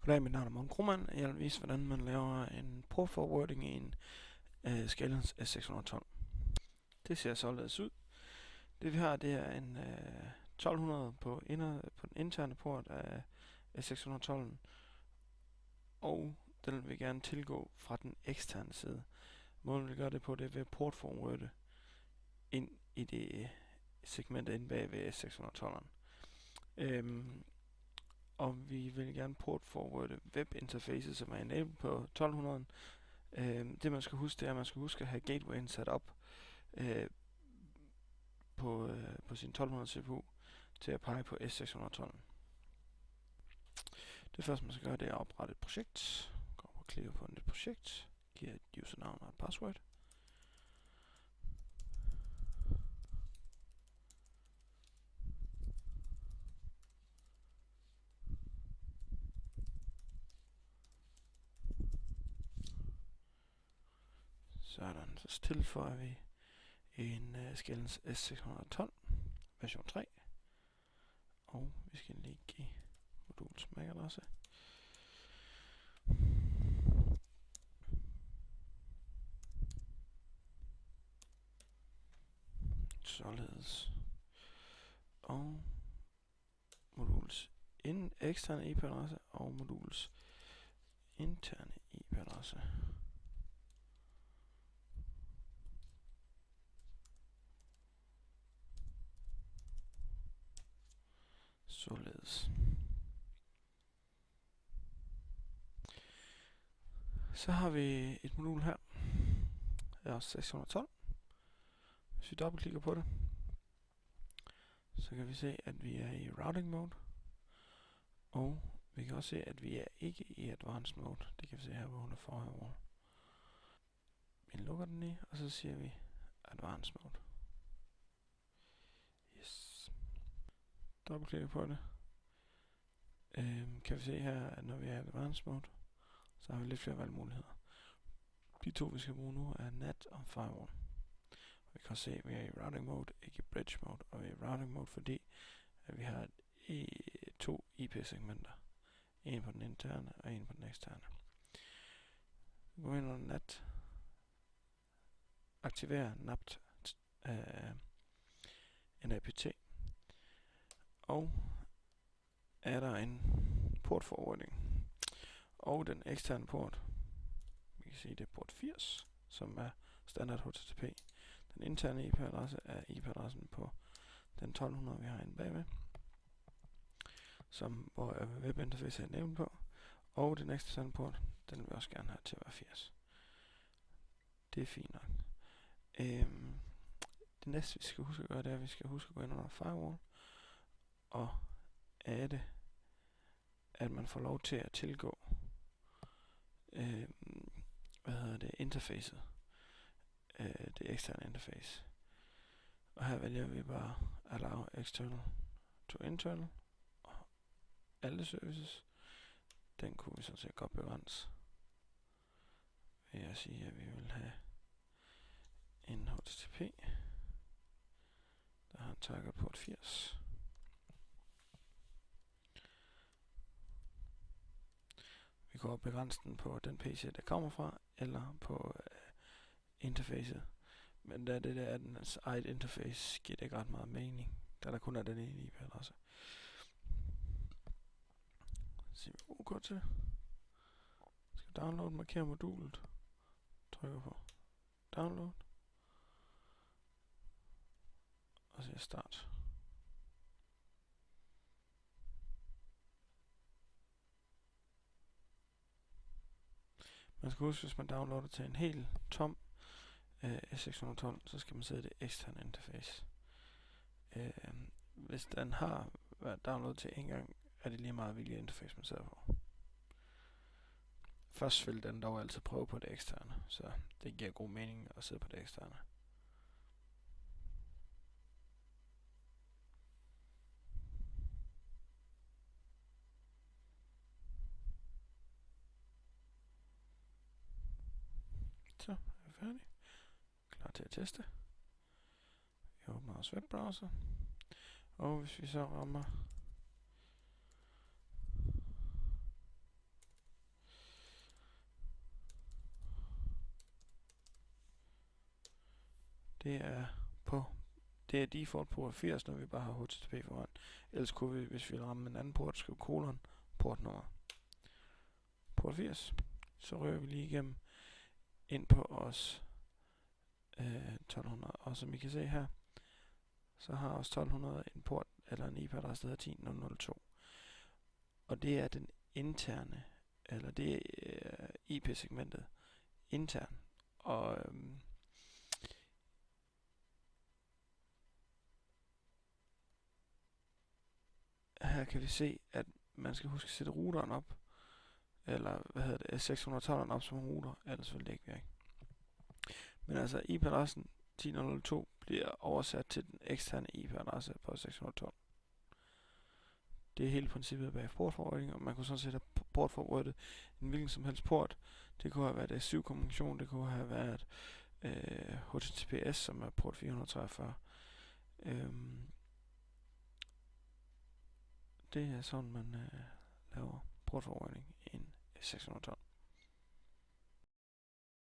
Goddag, mit navn er Morten Krohmann. Jeg vil vise, hvordan man laver en port forwarding i en Scalens S612. Det ser således ud. Det vi har, det er en 1200 på den interne port af S612, og den vil vi gerne tilgå fra den eksterne side. Måden vi gør det på, det er ved at port forwarde ind i det segment inde bag ved S612'eren. Og vi vil gerne port forwarde webinterfaces, som er enabled på 1200. Det man skal huske, det er, at man skal huske at have gatewayen sat op på sin 1200 CPU til at pege på S612. Det første man skal gøre, det er at oprette et projekt. Gå og klikke på et projekt, giver et usernavn og et password. Sådan, så tilføjer vi en Scalens S612 version 3. Og vi skal lige give modulets MAC-adresse. Således. Og modulets eksterne IP-adresse og modulets interne IP-adresse. Således. Så har vi et modul her. Det er også 612. Hvis vi dobbeltklikker på det, så kan vi se, at vi er i routing mode. Og vi kan også se, at vi er ikke i advanced mode. Det kan vi se her på under firewall. Vi lukker den lige, og så siger vi advanced mode. Yes. Dobbeltklikker på det. Kan vi se her, at når vi er i advanced mode, så har vi lidt flere valgmuligheder. De to vi skal bruge nu er NAT og firewall. Vi kan også se, at vi er i routing mode, ikke i bridge mode, og vi er i routing mode, fordi at vi har to IP-segmenter. En på den interne og en på den eksterne. Vi går ind under NAT, aktiverer NAPT NAPT, og er der en port forwarding. Og den eksterne port, vi kan se det er port 80, som er standard HTTP. Den interne IP-adresse er IP-adressen på den 1200, vi har inde bagved, hvor webinterface er nævnt på. Og den eksterne port, den vil vi også gerne have til at være 80. Det er fint nok. Det næste vi skal huske at gøre, det er, at vi skal huske at gå ind under firewall og adde, at man får lov til at tilgå interfacet, det eksterne interface. Og her vælger vi bare allow external to internal og alle services. Den kunne vi sådan set godt begrænse ved at sige, at vi vil have en HTTP, der har en target port 80. Vi kan begrænse den på den PC, der kommer fra, eller på interfacet. Men da det der er dens eget interface, giver det ikke ret meget mening, da der kun er den ene IP-adresse. Så siger vi OK til. Skal download, markere modulet. Trykker på download. Og siger start. Man skal huske, hvis man downloader til en helt tom S612, så skal man sætte det eksterne interface. Hvis den har været downloadet til en gang, er det lige meget hvilket interface man sætter på. Først vil den dog altid prøve på det eksterne, så det giver god mening at sidde på det eksterne. Så er vi færdige. Klar til at teste. Vi åbner vores webbrowser. Og hvis vi så rammer det er default port 80, når vi bare har HTTP foran. Ellers kunne vi, hvis vi vil ramme en anden port, skrive kolon, portnummer. Port 80. Så rører vi lige igennem ind på os 1200. Og som I kan se her, så har os 1200 en port eller en IP-adresse, der hedder 10.0.0.2. Og det er den interne, eller det er IP-segmentet intern. Og her kan vi se, at man skal huske at sætte routeren op, eller 612'eren op som router, ellers vil det ikke virke. Men altså IP-adressen 10.0.2 bliver oversat til den eksterne IP-adresse på 612. Det er hele princippet bag portforwarding, og man kunne sådan set have portforwardet en hvilken som helst port. Det kunne have været S7-kommunikation, det kunne have været HTTPS, som er port 443. Det er sådan, man laver portforwarding i en 612.